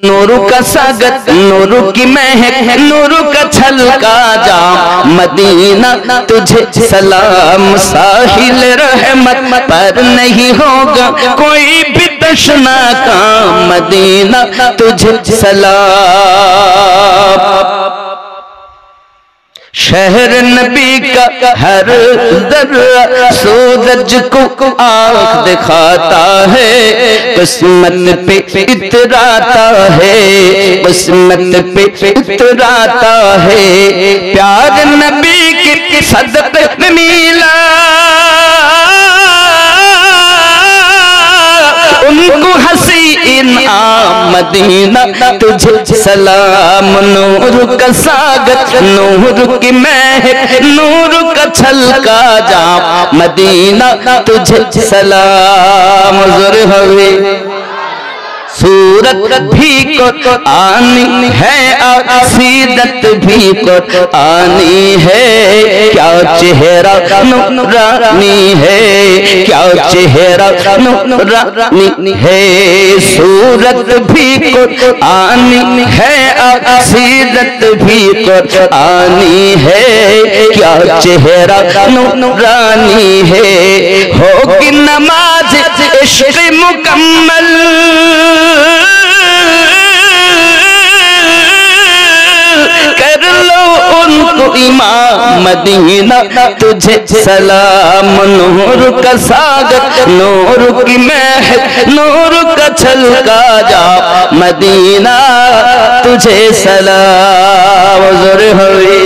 नूर का सागत, नूर की महक, नूर का छलका जाम, मदीना तुझे सलाम। साहिल रहमत पर नहीं होगा कोई भी तशना काम, मदीना तुझे सलाम। शहर नबी का हर जर्रा सूरज को आँख दिखाता है, किस्मत पे इतराता है, किस्मत पे इतराता है। प्यार नबी के सदक़े में मिला उनको हंसी इनाम, मदीना तुझे सलाम। नूर का सागत, नूर की महक, नूर का छलका जाम, मदीना तुझे सलाम। ज़ुर हवे सूरत भी को आनी है और सीरत भी को आनी है, क्या चेहरा नूरानी है, क्या चेहरा नूरानी है। सूरत भी को आनी है और सीरत भी को आनी है, क्या चेहरा नूरानी है। होगी नमाज इश्क़ मुकम्मल, कर लो उनको इमाम, मदीना तुझे सलाम। नूर का सागत, नूर की महक, नूर का छलका जाम, मदीना तुझे सलाम। ज़ुर हुई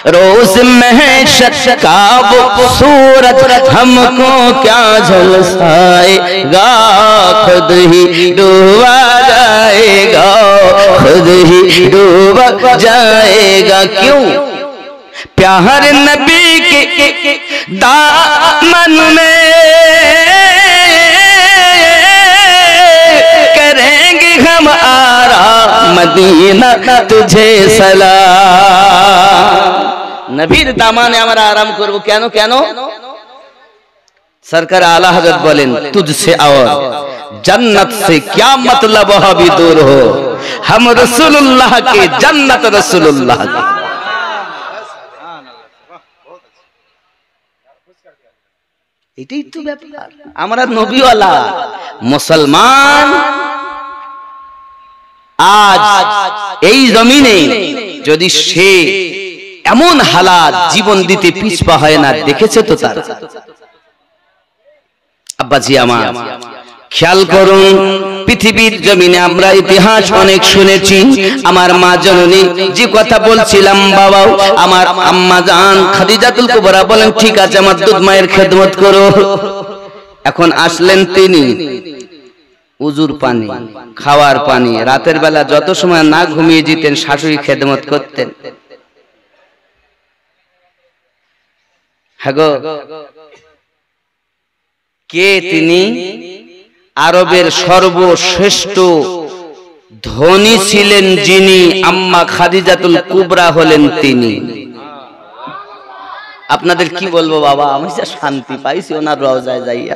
रोज महशर का वो सूरत हमको क्या झलसाएगा, खुद ही डूबा जाएगा, खुद ही डूबा जाएगा। क्यों? प्यार नबी के दामन में करेंगे हम आराम, मदीना तुझे सलाम। नबीर दामाने আমরা আরাম করব। কেন কেন? सरकार आला हजरत बोलेन तुझसे और जन्नत से क्या मतलब हो भी दूर हो, हम रसूलुल्लाह के जन्नत रसूलुल्लाह की। এটাই তো ব্যাপার। আমরা নবীওয়ালা মুসলমান আজ এই জমিনে যদি সে এমন হালাত জীবন দিতে পিছপা হয় না, দেখেছে তো তার। আব্বাজি আমার খেয়াল করুন, পৃথিবীর জমিনে আমরা ইতিহাস অনেক শুনেছি। আমার মা জননী যে কথা বলছিলাম, বাবাও আমার আম্মা জান খাদিজাতুল কুবরা বলেন ঠিক আছে আমার দুধ মায়ের খেদমত করো। এখন আসলেন তিনি, উজুর পানি, খাওয়ার পানি, রাতের বেলা যত সময় না ঘুমিয়ে যেতেন শাশুড়ি খেদমত করতেন। হ্যাগো কে তিনি? আরবের সর্বশ্রেষ্ঠ ধনী ছিলেন যিনি, আম্মা খাদিজাতুল কুবরা হলেন তিনি। আপনাদের কি বলবো বাবা, আমি যা শান্তি পাইছি ওনার রওজায় যাইয়া।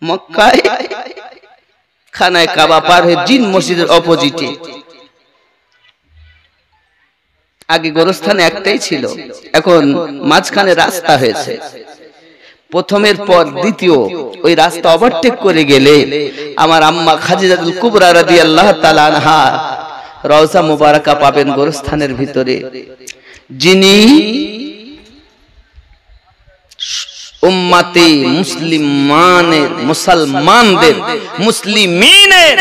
মক্কায় খানায় কাবা পার হয়ে জিন মসজিদের অপোজিটে, আগে গোরস্থান একটাই ছিল, এখন মাঝখানে রাস্তা হয়েছে। প্রথমের পর দ্বিতীয় ওই রাস্তা ওভারটেক করে গেলে আমার আম্মা খাদিজাতুল কুবরা রাদিয়াল্লাহু তাআলা আনহা রওজা মুবারাকা পাবেন গোরস্থানের ভিতরে, যিনি উম্মতে মুসলিমানের মুসলমানদের মুসলিমিনের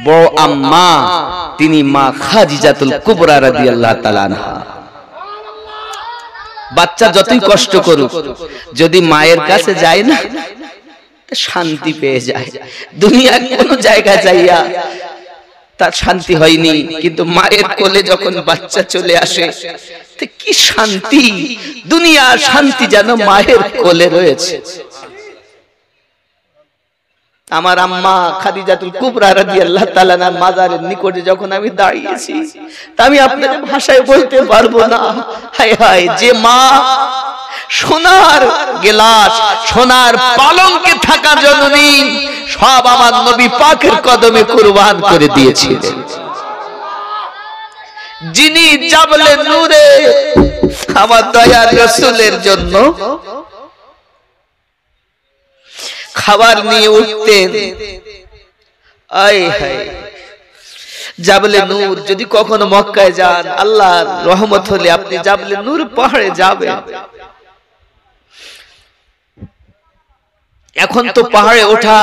বড় আম্মা, তিনি মা খাদিজাতুল কুবরা রাদিয়াল্লাহু তাআলা আনহা। বাচ্চা যতই কষ্ট করুক যদি মায়ের কাছে যায় না শান্তি পেয়ে যায়। দুনিয়ার কোন জায়গা যাইয়া তার শান্তি হয়নি, কিন্তু মায়ের কোলে যখন বাচ্চা চলে আসে কি শান্তি, দুনিয়ার শান্তি যেন মায়ের কোলে রয়েছে। আমার আম্মা খাদিজাতুল কুবরা রাদিয়াল্লাহু তাআলা আনহার মাজারের নিকটে যখন আমি দাঁড়িয়েছি, তা আমি আপনাদের ভাষায় বলতে পারবো না। হায় হায়, যে মা সোনার গিলাস, সোনার পালঙ্কে থাকা জননী সব আমার নবী পাকের কদমে কুরবান করে দিয়েছিলেন। যিনি জাবলে নূরে আমার দয়ার রাসূলের জন্য খাবার নিয়ে উঠতেন। আয় হায়, জাবলে নূর যদি কখনো মক্কায় যান, আল্লাহর রহমত হলে আপনি জাবলে নূর পাহাড়ে যাবেন। এখন তো পাহাড়ে ওঠা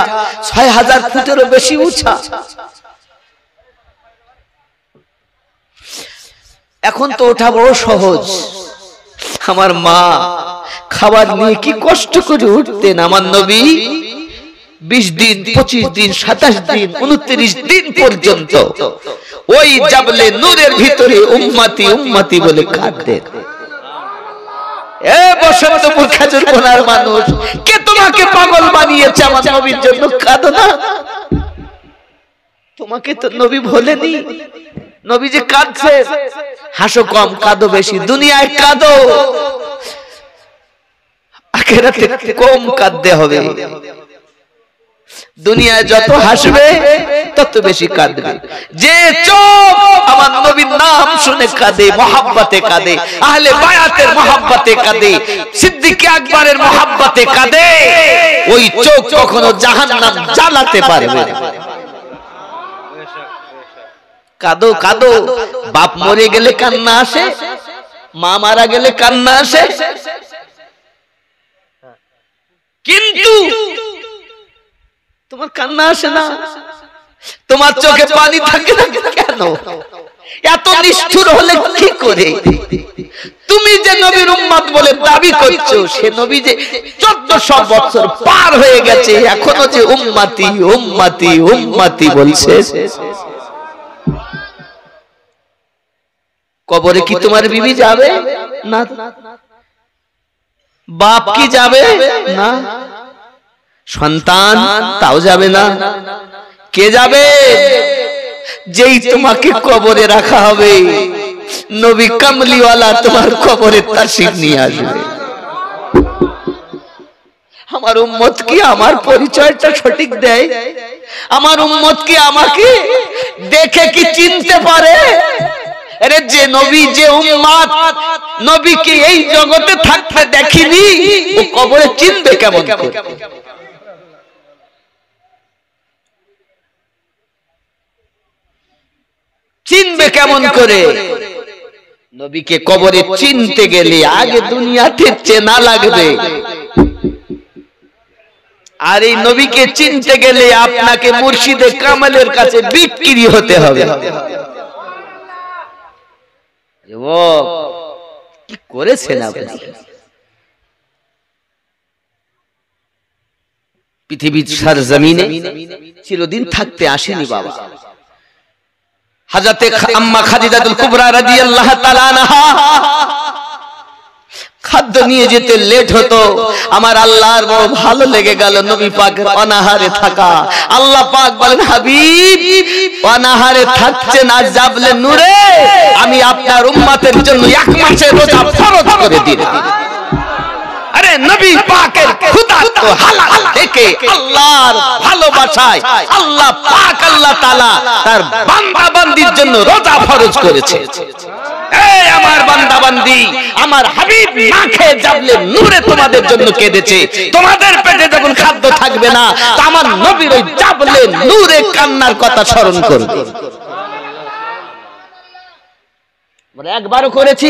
৬০০০ ফুটেরও বেশি উঁচা। এখন তো ওঠা বড় সহজ। আমার মা খাবার নিয়ে কি কষ্ট করে উঠতেন। আমার নবী ২০ দিন, ২৫ দিন, ২৭ দিন, ২৯ দিন পর্যন্ত ওই জাবলে নূরের ভিতরে উম্মতি উম্মতি বলে কাঁদতেন। এ বসন্তপুর খেজুরকোনার মানুষ, কে তোমাকে পাগল বানিয়েছে আমার নবীর জন্য কাঁদো না? তোমাকে তো নবী বলেনি নবী যে কাঁদছে। হাসো কম, কাঁদো বেশি। দুনিয়ায় কাঁদো, আখিরাতে কম কাঁদতে হবে। দুনিয়ায় যত হাসবে তত বেশি কাঁদবে। যে চোখ আমার নবীর নাম শুনে কাঁদে, মহাব্বতে কাঁদে, আহলে বায়াতের মহাব্বতে কাঁদে, সিদ্দিক আকবরের মহাব্বতে কাঁদে, ওই চোখ কখনো জাহান্নাম জ্বালাতে পারবে না। কাঁদো কাঁদো। বাপ মরে গেলে কান্না আসে, মা মারা গেলে কান্না আসে, কিন্তু তোমার কান্না আসে না। তোমার চোখে পানি থাকে না কেন? এত নিষ্ঠুর হলে কি করে? তুমি যে নবীর উম্মত বলে দাবি করছো, সে নবী যে 1400 বছর পার হয়ে গেছে, এখনো যে উম্মতি উম্মতি উম্মতি বলছে। কবরে কি তোমার বিবি যাবে না? বাপ কি যাবে না? সন্তান তাও যাবে না? কে যাবে? যেই তোমাকে কবরে রাখা হবে, নবী কামলিওয়ালা তোমার কবরে তাশরীফ নিয়ে আসবে। আমার উম্মত কি আমার পরিচয়টা সঠিক দেয়? আমার উম্মত কি আমাকে দেখে কি চিনতে পারে? আরে যে নবী, যে উম্মত নবীকে এই জগতে থাকতে দেখিনি, ও কবরে চিনবে কেমন করে? চিনবে কেমন করে? নবীকে কবরে চিনতে গেলে আগে দুনিয়াতে চেনা লাগবে। আর এই নবীকে চিনতে গেলে আপনাকে মুর্শিদে কামালের কাছে বিক্রি হতে হবে। কি করেছেন আপনি? পৃথিবীর সরজমিনে চিরদিন থাকতে আসেনি বাবা। হযরতে আম্মা খাদিজাতুল কুবরা রাদিয়াল্লাহু তাআলা আনহা খাদ্য নিয়ে যেতে লেট হতো। আমার আল্লাহর বড় ভালো লেগে গেল নবী পাকের অনাহারে থাকা। আল্লাহ পাক বলেন, হাবিব অনাহারে থাকছেন, আজ জাবলে নূরে আমি আপনার উম্মতের জন্য 1 মাসের রোজা ফরজ করে দিলাম। আরে নবী পাকের খুদা তো হালাল থেকে আল্লাহর ভালোবাসায় আল্লাহ পাক আল্লাহ তাআলা তার বান্দা বান্দির জন্য রোজা ফরজ করেছে। এই আমার বান্দা বান্দি, আমার হাবিব না খেয়ে জাবলে নূরে তোমাদের জন্য কেঁদেছে। তোমাদের পেটে যখন খাদ্য থাকবে না, তা আমার নবীর ওই জাবলে নূরে কান্নার কথা স্মরণ করবে। আমরা একবারও করেছি?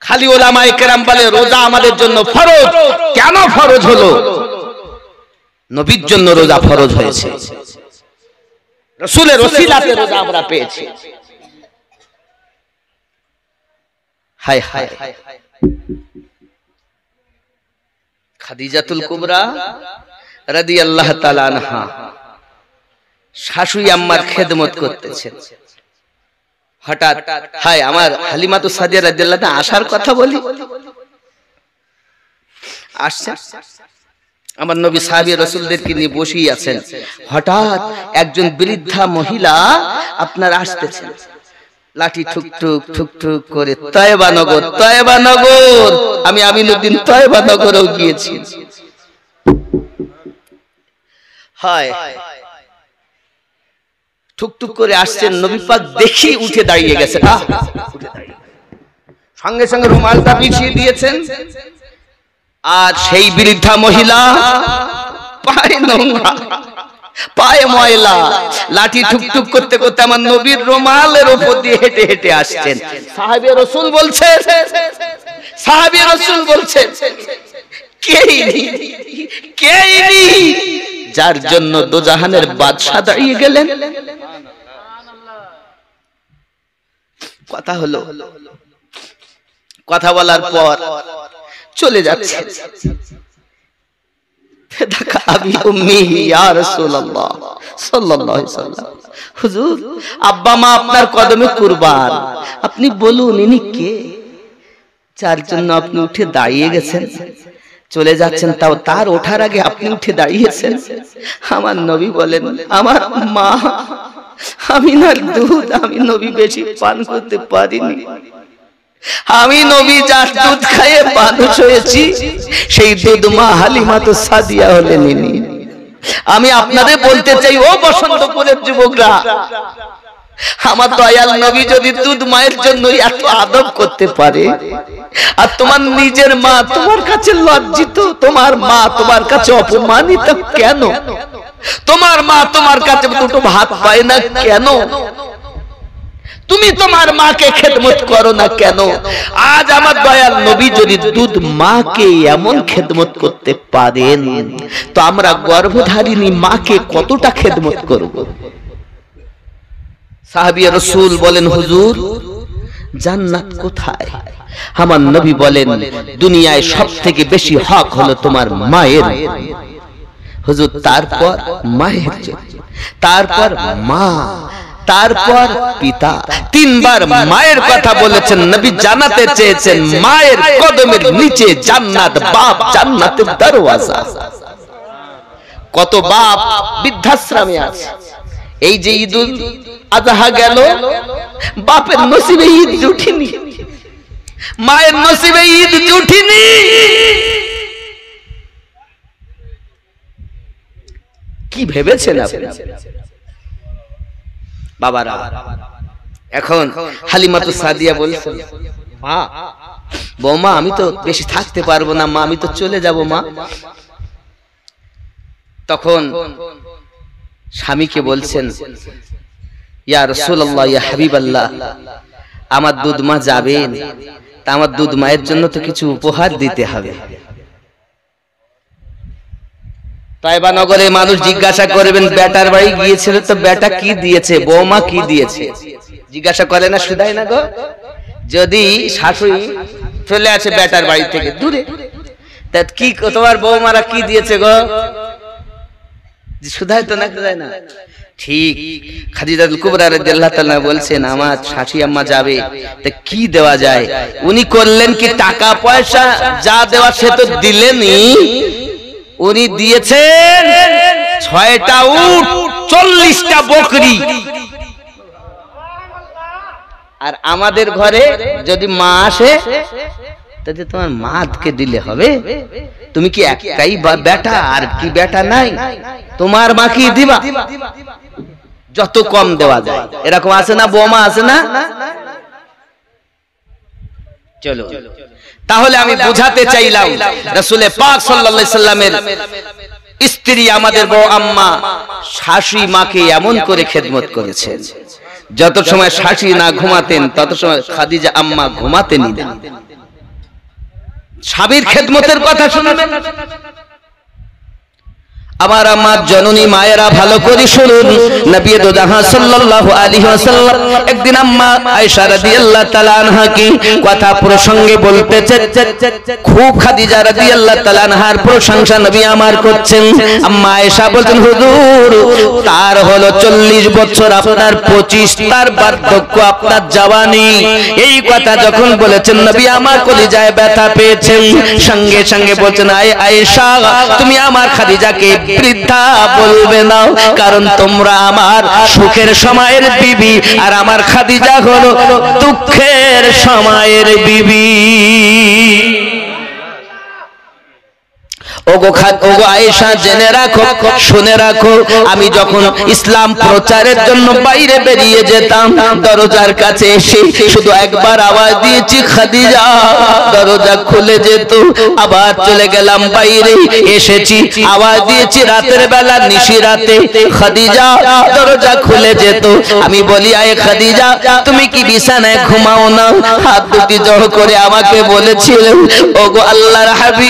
খালি ওলামায়ে কেরাম বলে রোজা আমাদের জন্য ফরজ। কেন ফরজ হলো? নবীর জন্য রোজা ফরজ হয়েছে, রাসূলের ওসিলাতে রোজা আমরা পেয়েছি। হায় হায়, খাদিজাতুল কুবরা রাদিয়াল্লাহু তাআলা আনহা শাশুড়ি আম্মার খেদমত করতেছেন। হঠাৎ হায় আমার হালিমাতু সাদিয়া রাদিয়াল্লাহু তাআলা আসার কথা বলি, আসছে। আমার নবী সাহাবী রাসূলদেরকে নিয়ে বসেই আছেন। হঠাৎ একজন বৃদ্ধা মহিলা আপনার আসতেছেন। লাঠি ঠুকঠুক ঠুকঠুক করে তয়বা নগর আমি আমিনুদ্দিন তয়বা নগরেও গিয়েছি। হয় ঠুকঠুক করে আসছেন, নবী পাক দেখি উঠে দাঁড়িয়ে গেছেন, সঙ্গে সঙ্গে রুমালটা বিছিয়ে দিয়েছেন। আর সেই বৃদ্ধা মহিলা পায়ে নোংরা, পায়ে ময়লা, লাঠি ঠুকঠুক করতে করতে আমার নবীর রুমালের উপর দিয়ে হেঁটে হেঁটে আসছেন। সাহাবী রাসূল বলছেন কেইনি যার জন্য দোজাহানের বাদশা দাঁড়িয়ে গেলেন। কথা হলো, কথা বলার পর চলে যাচ্ছে। হুজুর, আব্বা মা আপনার কদমে কুরবান, আপনি বলুন ইনি কে, যার জন্য আপনি উঠে দাঁড়িয়ে গেছেন, চলে যাচ্ছেন, তাও তার ওঠার আগে আপনি উঠে দাঁড়িয়েছেন। আমার নবী বলেন, আমার মা আমিনার দুধ আমি নবী বেশি পান করতে পারিনি, আমি নবী যার দুধ খাইয়ে মানুষ হয়েছি সেই দুধ মা হালিমা তো সাদিয়া হলেন। আমি আপনাদের বলতে চাই, ও বসন্তপুরের যুবকরা, আমার দয়াল নবী যদি দুধ মায়ের জন্য এত আদব করতে পারে, আর তোমার নিজের মা তোমার কাছে লজ্জিত, তোমার মা তোমার কাছে অপমানিত কেন? তোমার মা তোমার কাছে দুটো ভাত পায় না কেন? তুমি তোমার মাকে খেদমত করো না কেন? আজ আমার দয়াল নবী যদি দুধ মাকে এমন খেদমত করতে পারেন, তো আমরা গর্ভধারিণী মাকে কতটা খেদমত করব? সাহাবী রাসূল বলেন, হুজুর জান্নাত কোথায়? আমার নবী বলেন, দুনিয়ায় সবথেকে বেশি হক হলো তোমার মায়ের। হুজুর তারপর মায়ের, তারপর মা, তারপর পিতা, তিনবার মায়ের কথা বলেছেন। নবী জানাতে চেয়েছেন মায়ের কদমের নিচে জান্নাত, বাপ জান্নাতের দরওয়াজা। কত বাপ বৃদ্ধাশ্রমে আছে। এই যে ঈদুল আযহা গেল, বাপের নসিবে ঈদ জুটিনি, মায়ের নসিবে ঈদ জুটিনি। কি ভেবেছেন আপনি? বাবারা, এখন হালিমাতু সাদিয়া বলছেন, মা, বৌমা আমি তো বেশি থাকতে পারবো না মা, আমি তো চলে যাব মা। তখন স্বামীকে বলছেন, ইয়া রাসূলুল্লাহ, ইয়া হাবিবাল্লাহ, আমার দুধ মা যাবেন, তা আমার দুধ মায়ের জন্য তো কিছু উপহার দিতে হবে। তাইবা নগরে মানুষ জিজ্ঞাসা করবেন, বেটার বাড়ি গিয়েছিল তো বেটা কি দিয়েছে, বৌমা কি দিয়েছে, জিজ্ঞাসা করে না, শুধাই না গো? যদি শাশুড়ি চলে আসে বেটার বাড়ি থেকে দূরে, তা কি তোমার বৌমারা কি দিয়েছে গো, শুধাই তো না, শুধাই না? ঠিক খাদিজাতুল কুবরা রাদিয়াল্লাহু তাআলা বলছেন, আমার শাশুড়ি আম্মা যাবে, তা কি দেওয়া যায়? উনি করলেন কি, টাকা পয়সা যা দেওয়া সে তো দিলেনই, উনি দিয়েছেন 6টা উট, 40টা বকরি। আর আমাদের ঘরে যদি মা আসে, তাহলে তোমার মাকে দিলে হবে, তুমি কি একটাই বেটা, আর কি বেটা নাই, তোমার মা কি দিবা? যত কম দেওয়া যায়, এরকম আছে না বৌমা, আছে না? চলো, তাহলে আমি বুঝাতে চাইলাম, রাসূল পাক সাল্লাল্লাহু আলাইহি সাল্লামের স্ত্রী আমাদের বউ আম্মা শাশুড়ি মাকে এমন করে খেদমত করেছেন, যত সময় শাশুড়ি না ঘুমাতেন তত সময় খাদিজা আম্মা ঘুমাতেন না। স্বামীর খেদমতের কথা শুনবেন। আমার আমার জননী মায়েরা ভালো করে শুনুন, নবী দো জাহান সাল্লাল্লাহু আলাইহি ওয়াসাল্লাম একদিন আম্মা আয়েশা রাদিয়াল্লাহু তাআলা আনহা কি কথা প্রসঙ্গে বলতেছে, খুব খাদিজা রাদিয়াল্লাহু তাআলা আনহার প্রশংসা নবী আমার করছেন। আম্মা আয়েশা বলতেন, হুজুর তার হলো 40 বছর, আপনার 25, তার বার্ধক্য আপনার জওয়ানি। এই কথা যখন বলেছেন নবী আমার কলিজায় ব্যথা পেয়েছেন, সঙ্গে সঙ্গে বলছেন, আয়েশা তুমি আমার খাদিজাকে বৃদ্ধা বলবে না, কারণ তোমরা আমার সুখের সময়ের বিবি আর আমার খাদিজা হলো দুঃখের সময়ের বিবি। ওগো আয়েশা জেনে রাখো, শুনে রাখো, আমি যখন ইসলাম প্রচারের জন্য বাইরে বেরিয়ে যেতাম, দরজার কাছে এসে শুধু একবার আওয়াজ দিয়েছি খাদিজা, দরজা খুলে যেত। আবার চলে গেলাম বাইরে, এসেছি আওয়াজ দিয়েছি রাতের বেলা, নিশি রাতে, খাদিজা, দরজা খুলে যেত। আমি বলি, আয় খাদিজা, তুমি কি বিছানায় ঘুমাও না? হাত দুটি জড়ো করে আমাকে বলেছিলেন, ওগো আল্লাহর হাবিব,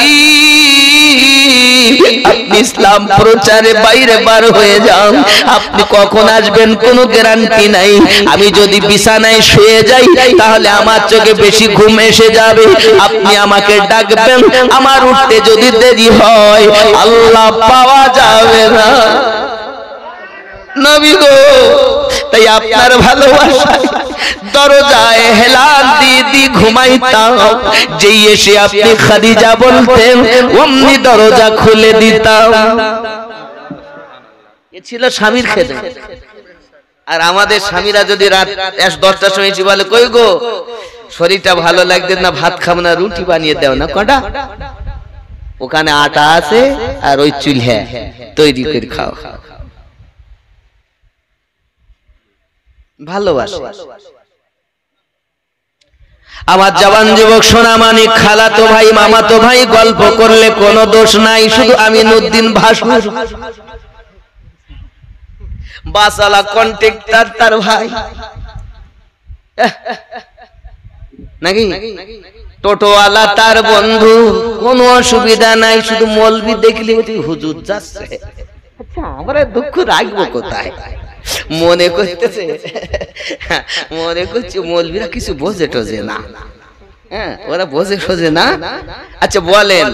আপনি ইসলাম প্রচারে বাইরে বার হয়ে যান, আপনি কখন আসবেন কোনো গ্যারান্টি নাই। আমি যদি বিছানায় শুয়ে যাই তাহলে আমার চোখে বেশি ঘুম এসে যাবে, আপনি আমাকে ডাকবেন, আমার উঠতে যদি দেরি হয় আল্লাহ পাওয়া যাবে না। নবী গো, তাই আপনার ভালোবাসায় দরজায় হেলাল দিয়ে ঘুমাইতাম, যেই এসে আপনি খাদিজা বলতেন অমনি দরজা খুলে দিতাম। এ ছিল স্বামীর খেদমত। আর আমাদের স্বামীরা যদি রাত 10টার সময় এসে বলে, কই গো শরীরটা ভালো লাগছে না, ভাত খাবো না, রুটি বানিয়ে দাও না, কটা ওখানে আটা আছে আর ওই চুলহে তৈরি করে খাও। ভালোবাসা। আমার জওয়ান যুবক সোনামানি খালাতো ভাই, মামাতো ভাই গল্প করলে কোনো দোষ নাই, শুধু আমিনুদ্দিন ভাসুর বাসালা কন্ট্রাক্টর তার ভাই নাকি, টোটোওয়ালা তার বন্ধু, কোনো অসুবিধা নাই, শুধু মৌলবি দেখলে হুজুর যাচ্ছে। আচ্ছা, আমরা দুঃখ রাখবো কোথায়? মনে করতেছে, মনে করছে মৌলবীরা কিছু বোঝে টোঝে না, হ্যাঁ ওরা বোঝে সোঝে না। আচ্ছা বলেন,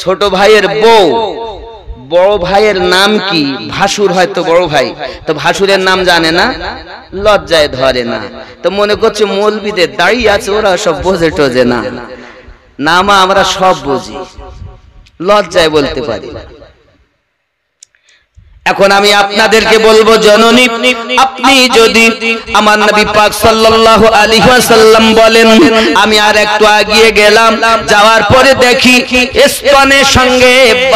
ছোট ভাইয়ের বউ, বড় ভাইয়ের নাম কি? ভাসুর, হয়তো বড় ভাই, তো ভাসুরের নাম জানে না, লজ্জায় ধরে না, তো মনে করছে মৌলবীদের দাঁড়িয়ে আছে, ওরা সব বোঝে টোঝে না। নামা আমরা সব বুঝি, লজ্জায় বলতে পারি। এখন আমি আপনাদেরকে বলবো, জননী, আপনি যদি আমার নবী পাক সাল্লাল্লাহু আলাইহি ওয়াসাল্লাম বলেন, আমি আর একটু এগিয়ে গেলাম, যাওয়ার পরে দেখি স্তনের সঙ্গে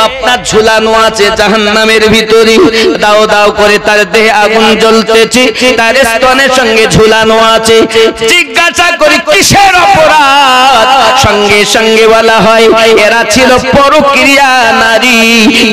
আপনার ঝুলানো আছে জাহান্নামের ভিতরে, দাও দাও করে তার দেহে আগুন জ্বলতেছে, তার স্তনের সঙ্গে ঝুলানো আছে। জিজ্ঞাসা করি কিসের অপরাধ? সঙ্গে সঙ্গে বলা হয় এরা ছিল পরক্রিয়া নারী,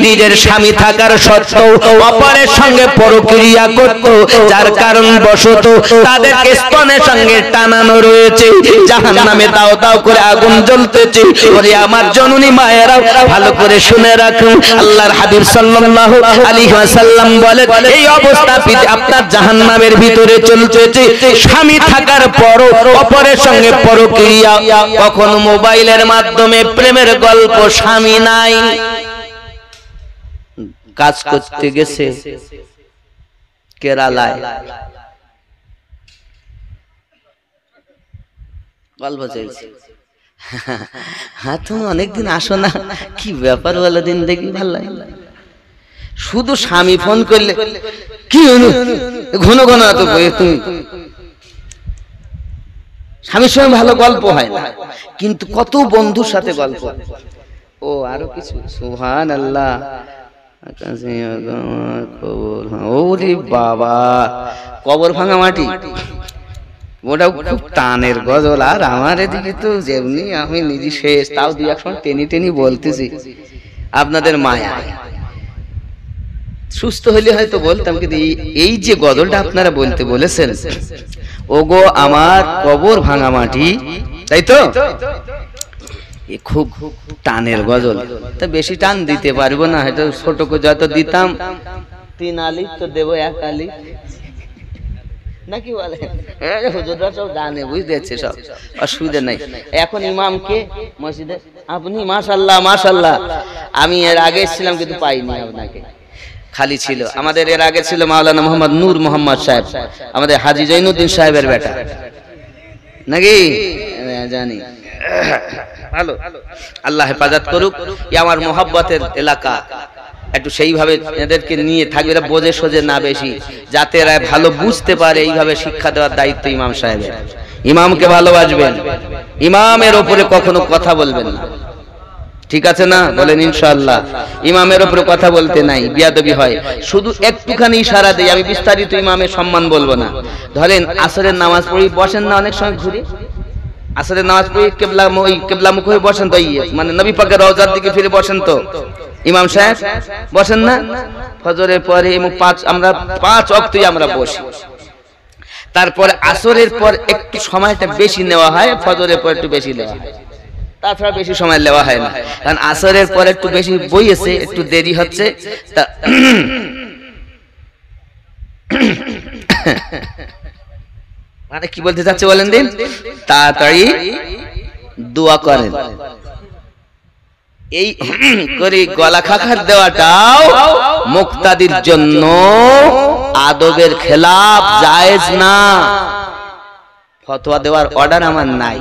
নিজের স্বামী থাকার সত্ত্বেও অপরের সঙ্গে পরক্রিয়া করত, যার কারণ বশত তাদেরকে স্তনের সঙ্গে টানানো রয়েছে, জাহান্নামে দাও দাও করে আগুন জ্বলতেছে। ওরে আমার জননী মায়েরাও ভালো করে শুনে রাখুন, আল্লাহর হাবিব সাল্লাল্লাহু আলাইহি ওয়াসাল্লাম বলেন, এই অবস্থা আপনার জাহান্নামের ভিতরে চলতেছে, স্বামী থাকার পরও অপরের সঙ্গে পরক্রিয়া, কখনো মোবাইলের মাধ্যমে প্রেমের গল্প, স্বামী নাই, কাজ করতে গেছে কেরালায়, গল্প চলছে, হ্যাঁ তুমি অনেকদিন আসো না, কি ব্যাপার বলো, দিন দেখি ভালো লাগে। শুধু স্বামী ফোন করলে কি ঘন ঘন এত তুমি, স্বামীর সঙ্গে ভালো গল্প হয় না, কিন্তু কত বন্ধুর সাথে গল্প। ও আরো কিছু, সুবহানাল্লাহ, ওরে বাবা, কবর ভাঙা মাটি, ওটাও খুব টানের গজল। আর আমার এদিকে তো যেমনি আমি নিজে শেষ, তাও দুই এক সময় টেনি টেনি বলতেছি, আপনাদের মায়া। সুস্থ হলে হয়তো বলতাম, কিন্তু এই যে গজলটা আপনারা বলতে বলেছেন, ওগো আমার কবর ভাঙা মাটি, তাই তো খুব টানের গজল, তা বেশি টান দিতে পারবো না, হয়তো ছোট করে যত দিতাম 3 আলি তো দেবো 1 আলি নাকি বলে, হুজুররা সব জানে, বুঝতেছে, সব অসুবিধা নাই। এখন ইমামকে মসজিদে আপনি, মাশাআল্লাহ মাশাআল্লাহ, আমি এর আগে এসেছিলাম কিন্তু পাইনি আপনাকে, খালি ছিল। আমাদের এর আগে ছিল মাওলানা মোহাম্মদ নূর মোহাম্মদ সাহেব, আমাদের হাজী জৈনুদ্দিন সাহেবের বেটা নাকি, জানি। ভালো, আল্লাহ হেফাজত করুক। আমার মোহাব্বতের এলাকা, একটু সেইভাবে এদেরকে নিয়ে থাকবে, এরা বোঝে সোজে না বেশি, যাতে এরা ভালো বুঝতে পারে, এইভাবে শিক্ষা দেওয়ার দায়িত্ব ইমাম সাহেবের। ইমামকে ভালোবাসবেন, ইমামের ওপরে কখনো কথা বলবেন না, ঠিক আছে না? বলেন ইনশাআল্লাহ। ইমামের ওপরে কথা বলতে নাই, বিয়াদবি হয়। শুধু একটুখানি ইশারা দেই, আমি বিস্তারিত ইমামের সম্মান বলবো না। ধরেন আসরের নামাজ পড়ি, বসেন না অনেক সময় ঘুরে, আসরের নামাজ পড়ি কেবলামুখ হয়ে বসেন তো, মানে নবী পাকের রওজার দিকে ফিরে বসেন তো ইমাম সাহেব, বসেন না? ফজরের পরে আমরা 5 ওয়াক্তই আমরা বসি, তারপরে আসরের পর একটু সময়টা বেশি নেওয়া হয়, ফজরের পর একটু বেশি নেওয়া হয়, তাছাড়া বেশি সময় নেওয়া হয় না, কারণ আসরের পর একটু বেশি বইয়েছে, একটু দেরি হচ্ছে। মানে কি বলতে চাচ্ছে বলেন দিন, তাড়াতাড়ি দোয়া করেন। এই করে গলা খাখার দেওয়াটাও মুক্তাদির জন্য আদবের খেলাফ, জায়েজ না। ফতোয়া দেওয়ার অর্ডার আমার নাই,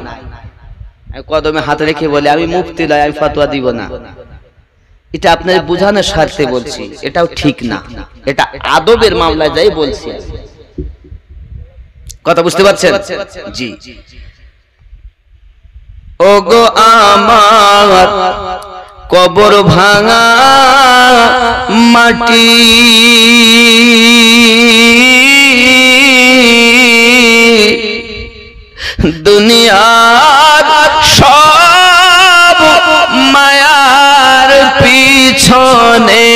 আমি কদমে হাত রেখে বলে আমি মুফতি নয়, আমি ফতোয়া দিব না, এটা আপনার বুঝানোর স্বার্থে বলছি, এটাও ঠিক না, এটা আদবের মামলায় যাই বলছি। কথা বুঝতে পারছেন? জি। ওগো আমার কবর ভাঙা মাটি, দুনিয়ার সব মায়ার পিছনে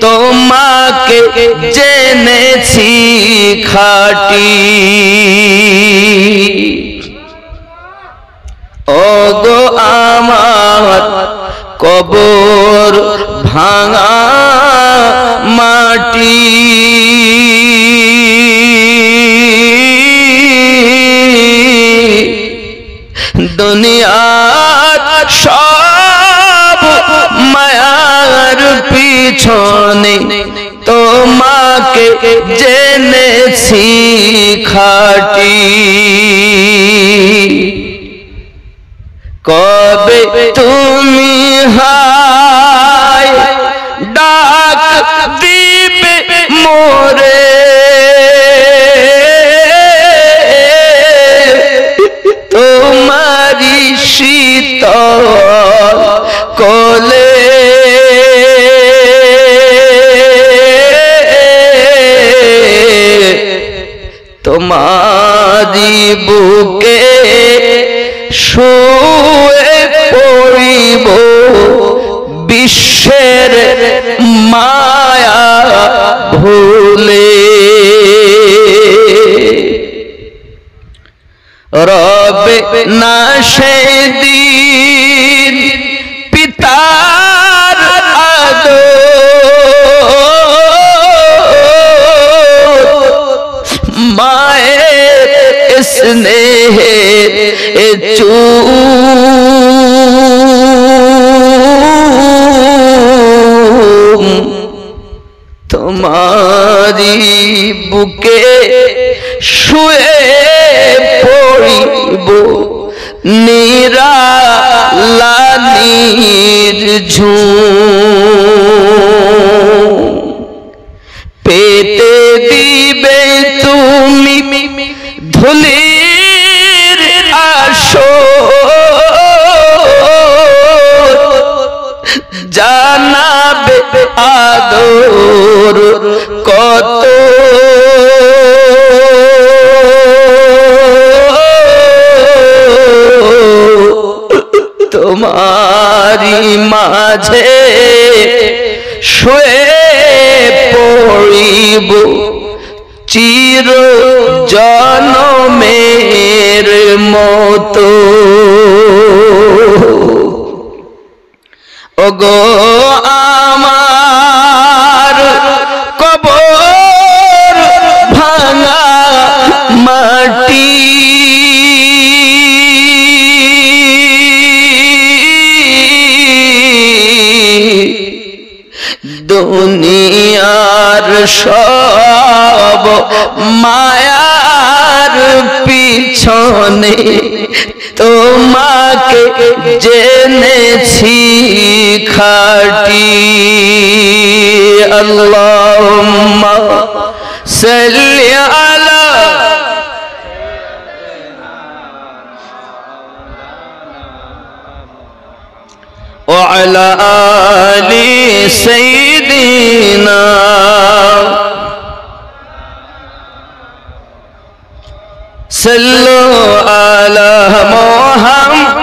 তোমাকে জেনেছি খাঁটি। ওগো আমার কবর ভাঙা মাটি, দুনিয়ার সব মায়ার পিছনে তোমাকে জেনেছি খাঁটি। কবে তুমি হায় ডাক দিবে মোরে, তোমারি শীতল কোলে তোমারি বুকে শুয়ে পড়িব, বিশ্বের মায়া ভুলে। রবে না সেদিন পিতার আদর, মায়ের স্নেহের চুম, তোমারি বুকে শুয়ে পড়িব নিরালানির ঝুম, পেতে দিবে তুমি ধুলির আসর, জানাবে আদর কত, তোমারি মাঝে শুয়ে পড়িব চির জনমের মতো। ওগো আমার কবর ভাঙা মাটি, দুনিয়ার সব মায়ার পিছনে তোমাকে জেনেছি খাঁটি। মাটি আল্লাহুম্মা সাল্লি আলা ওয়া আলা আলি সাইয়্যিদিনা সাল্লু আলা মুহাম্মদ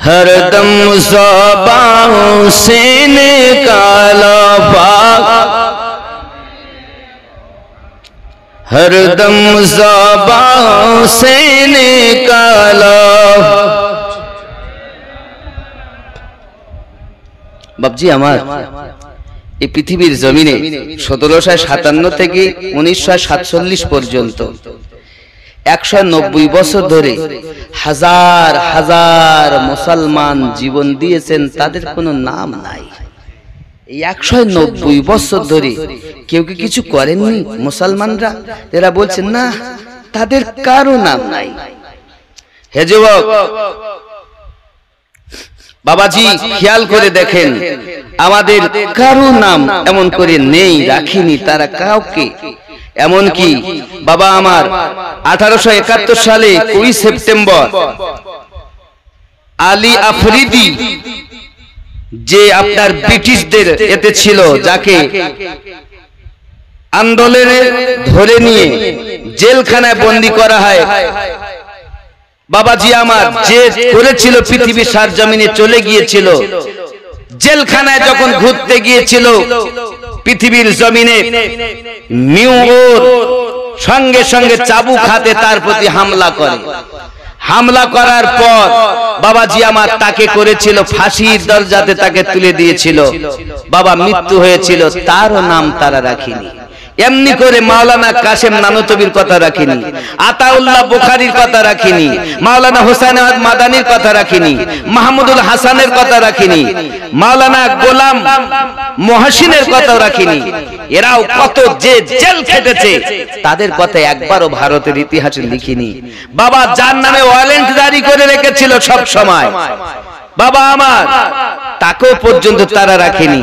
हरदम ज़बान से निकाला पाक हरदम ज़बान से निकाला बाबजी আমার এই পৃথিবীর জমিনে 1757 থেকে 1947 পর্যন্ত 190 বছর ধরে হাজার হাজার মুসলমান জীবন দিয়েছেন, তাদের কোনো নাম নাই। এই 190 বছর ধরে কেউ কি কিছু করেননি মুসলমানরা? এরা বলছেন না, তাদের কারো নাম নাই। হে যুবক বাবাজি, খেয়াল করে দেখেন, আমাদের কারো নাম এমন করে নেই, রাখিনি তারা কাউকে। এমনকি বাবা আমার 1871 সালে 20 সেপ্টেম্বর আলী আফরিদি, যে আপনার ব্রিটিশদের এতে ছিল, যাকে আন্দোলনে ধরে নিয়ে জেলখানায় বন্দী করা হয়, বাবাজি আমার যে করেছিল, পৃথিবীর সারজমিনে চলে গিয়েছিল, জেলখানায় যখন ঘুরতে গিয়েছিল পৃথিবীর জমিনে মিউর সঙ্গে সঙ্গে চাবুক হাতে তার প্রতি হামলা করে। হামলা করার পর বাবাজি আমার তাকে করেছিল ফাঁসির দরজাতে, তাকে তুলে দিয়েছিল। বাবা মৃত্যু হয়েছিল, তারও নাম তারা রাখিনি। এমনি করে মাওলানা কাসেম নানুতবির কথা রাখিনি, আতাউল্লাহ বুখারীর কথা রাখিনি, মাওলানা হোসেন আহমদ মাদানির কথা রাখিনি, মাহমুদুল হাসানের কথা রাখিনি, মাওলানা গোলাম মুহসিনের কথা রাখিনি। এরাও কত যে জেল খেটেছে, তাদের কথা একবারও ভারতের ইতিহাসে লিখিনি। বাবা যার নামে ওয়ারেন্ট জারি করে রেখেছিল সব সময়, বাবা আমার তাকেও পর্যন্ত তারা রাখেনি।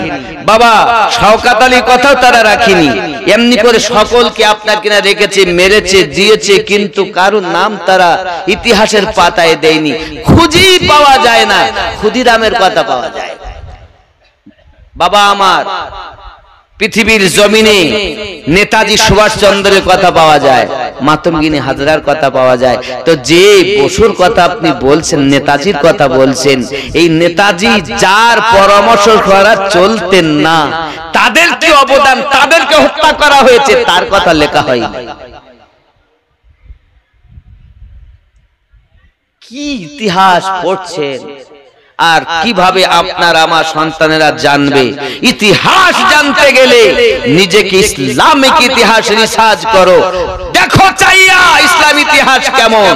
বাবা শওকত আলীর কথাও তারা রাখেনি। এমনি করে সকলকে আপনার কিনা রেখেছে, মেরেছে, দিয়েছে, কিন্তু কারো নাম তারা ইতিহাসের পাতায় দেয়নি। খুঁজি পাওয়া যায় না, ক্ষুদিরামের কথা পাওয়া যায়। বাবা আমার পৃথিবীর জমিনে নেতাজি সুভাষচন্দ্রের কথা পাওয়া যায়, মাতঙ্গিনী হাজরার কথা পাওয়া যায়। তো যে বসুর কথা আপনি বলছেন, নেতাজির কথা বলছেন, এই নেতাজি যার পরামর্শ করা চলতেন না, তাদের কি অবদান, তাদেরকে হত্যা করা হয়েছে, তার কথা লেখা হয়নি। কি ইতিহাস পড়ছেন, আর কিভাবে আপনার আমার সন্তানেরা জানবে? ইতিহাস জানতে গেলে নিজেকে ইসলামিক ইতিহাস রিসার্চ করো, দেখো চাইয়া ইসলাম ইতিহাস কেমন।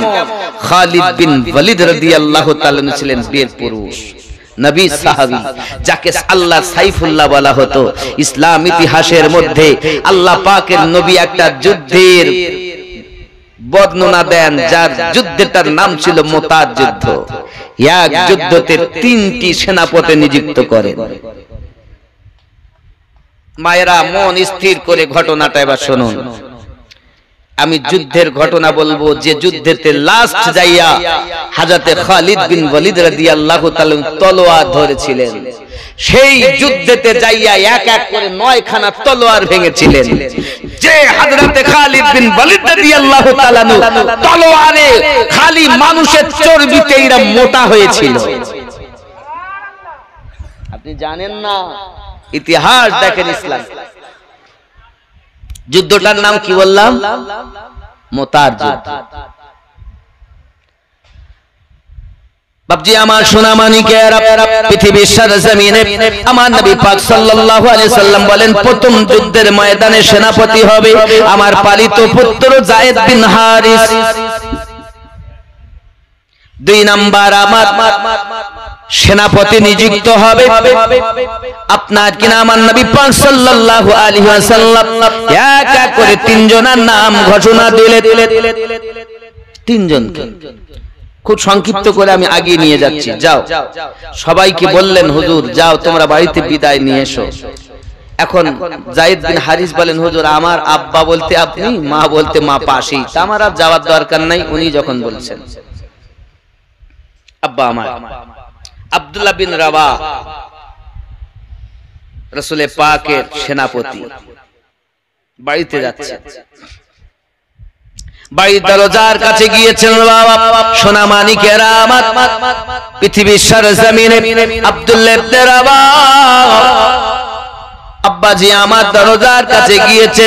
খালিদ বিন ওয়ালিদ রাদিয়াল্লাহু তাআলা ছিলেন বীর পুরুষ, নবী সাহাবী, যাকে আল্লাহ সাইফুল্লাহ বলা হতো। ইসলাম ইতিহাসের মধ্যে আল্লাহ পাকের নবী একটা যুদ্ধের বর্ণনা দেন, যার যুদ্ধটার নাম ছিল মুতার যুদ্ধ। এক যুদ্ধতে 3টি সেনাপতি নিযুক্ত করেন। মায়েরা মন স্থির করে ঘটনাটা এবার শুনুন। আমি যুদ্ধের ঘটনা বলবো, যে যুদ্ধেতে লাস্ট যাইয়া হযরতে খালিদ বিন ওয়ালিদ রাদিয়াল্লাহু তাআলা তলোয়ার ধরেছিলেন। সেই যুদ্ধেতে যাইয়া এক এক করে 9 খানা তলোয়ার ভেঙেছিলেন। যে হযরতে খালিদ বিন ওয়ালিদ রাদিয়াল্লাহু তাআলা তলোয়ারে খালি মানুষের চর্বিতে এরা মোটা হয়েছিল। আপনি জানেন না, ইতিহাস দেখেন ইসলাম। যুদ্ধটার নাম কি বললাম? মুতার যুদ্ধ। বাবজি আমার সোনা মানিকেরা, পৃথিবীর সরজমিনে আমার নবী পাক সাল্লাল্লাহু আলাইহি সাল্লাম বলেন, প্রথম যুদ্ধের ময়দানে সেনাপতি হবে আমার পালিত পুত্র যায়েদ বিন হারিস। 2 নাম্বার আমার সেনাপতি নিযুক্ত হবে আপনার কিনা আমার নবী পাক সাল্লাল্লাহু আলাইহি ওয়াসাল্লাম। এক এক করে 3 জনের নাম ঘোষণা দিলেন। 3 জনকে খুব সংক্ষিপ্ত করে আমি আগিয়ে নিয়ে যাচ্ছি। যাও, সবাইকে বললেন হুজুর যাও তোমরা বাড়িতে বিদায় নিয়ে এসো। এখন যায়েদ বিন হারিস বলেন হুজুর আমার আব্বা বলতে আপনি, মা বলতে মা পাশেই, তা আমার আর যাওয়ার দরকার নাই। উনি যখন বলছেন আব্বা আমার আব্দুল্লাহ বিন রাওয়াহ রাসূল পাকের সেনাপতি বাড়িতে যাচ্ছে, বাড়ির দরজার কাছে গিয়েছেন বাবা সোনা মানিকেরা আমার পৃথিবীর সরজমিনে আব্দুল্লাহ ইবনে রাওয়াহ আব্বাজি আমার দরজার কাছে গিয়েছে।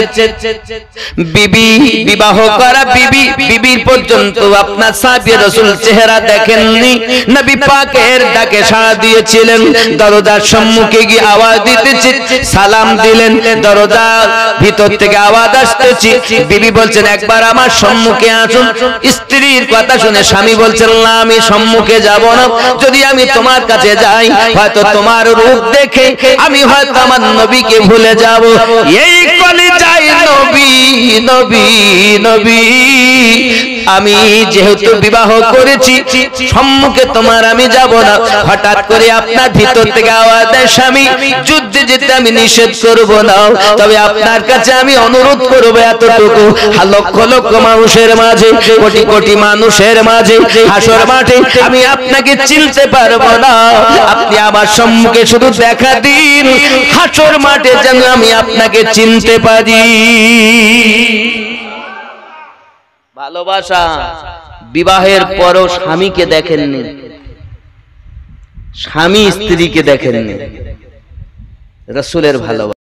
বিবি বিবাহ করা বিবি, বিবির পর্যন্ত আপনার সাহাবী রাসূল চেহারা দেখেননি, নবী পাকের ডাকে সাড়া দিয়েছিলেন। দরজার সম্মুখে গিয়ে আওয়াজ দিতেছে, সালাম দিলেন, দরজার ভিতর থেকে আওয়াজ আসতেছে। বিবি বলছেন একবার আমার সম্মুখে আসুন। স্ত্রীর কথা শুনে স্বামী বলছেন না আমি সম্মুখে যাব না, যদি আমি তোমার কাছে যাই হয়তো তোমার রূপ দেখে আমি হয়তো আমার নবী কে ভুলে যাব। এই কলিজায় নবী নবী নবী, আমি যেহেতু বিবাহ করেছি সম্মুখে তোমার আমি যাব না। হঠাৎ করে আপনার ভিতর থেকে আওয়াজ দেয় স্বামী যুদ্ধে যেতে আমি নিষেধ করব না, তবে আপনার কাছে আমি অনুরোধ করব এতটুকু, লক্ষ লক্ষ মানুষের মাঝে, কোটি কোটি মানুষের মাঝে, হাসর মাঠে আমি আপনাকে চিনতে পারবো না, আপনি আমার সম্মুখে শুধু দেখা দিন, হাসর মাঠে যেন আমি আপনাকে চিনতে পারি। ভালোবাসা বিবাহের পরও স্বামীকে দেখেননি, স্বামী স্ত্রীকে দেখেননি, রাসূলের ভালোবাসা।